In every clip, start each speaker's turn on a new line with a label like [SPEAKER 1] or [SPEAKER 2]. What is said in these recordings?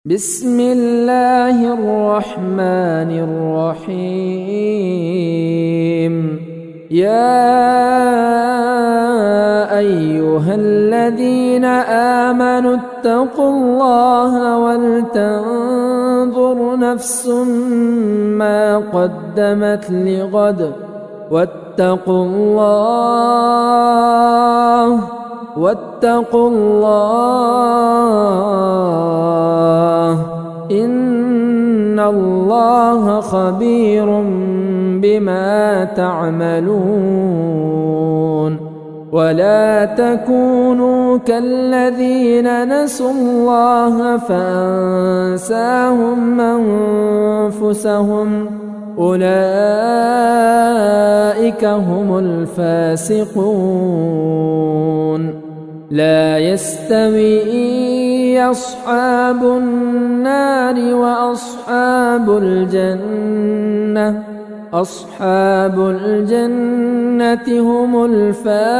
[SPEAKER 1] بسم الله الرحمن الرحيم. يا أيها الذين آمنوا اتقوا الله ولتنظر نفس ما قدمت لغد واتقوا الله إن الله خبير بما تعملون. ولا تكونوا كالذين نسوا الله فأنساهم أنفسهم أولئك هم الفاسقون. لا يستوي أصحاب النار وأصحاب الجنة، أصحاب الجنة هم الفائزون.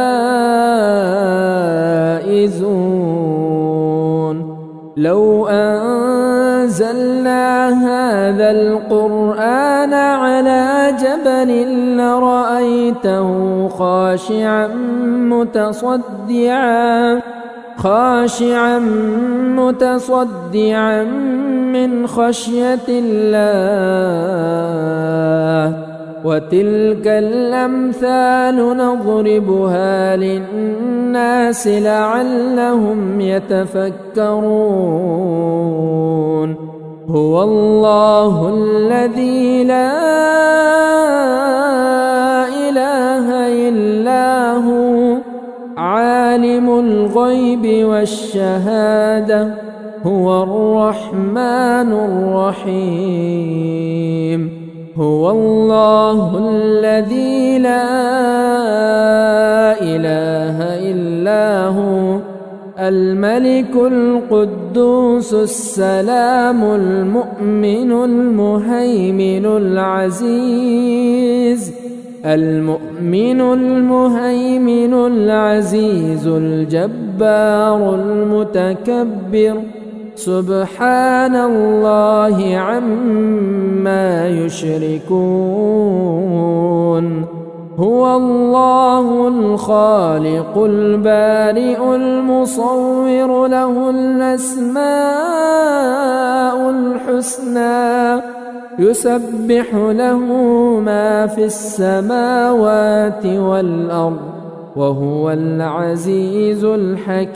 [SPEAKER 1] لو أنزلنا هذا القرآن على جبل لرأيته خاشعا متصدعا من خشية الله. وتلك الأمثال نضربها للناس لعلهم يتفكرون. هو الله الذي لا إله إلا هو عالم الغيب والشهادة هو الرحمن الرحيم. هو الله الذي لا إله إلا هو الملك القدوس السلام المؤمن المهيمن العزيز الجبار المتكبر. سبحان الله عما يشركون. هو الله الخالق البارئ المصور له الأسماء الحسنى يسبح له ما في السماوات والأرض وهو العزيز الحكيم.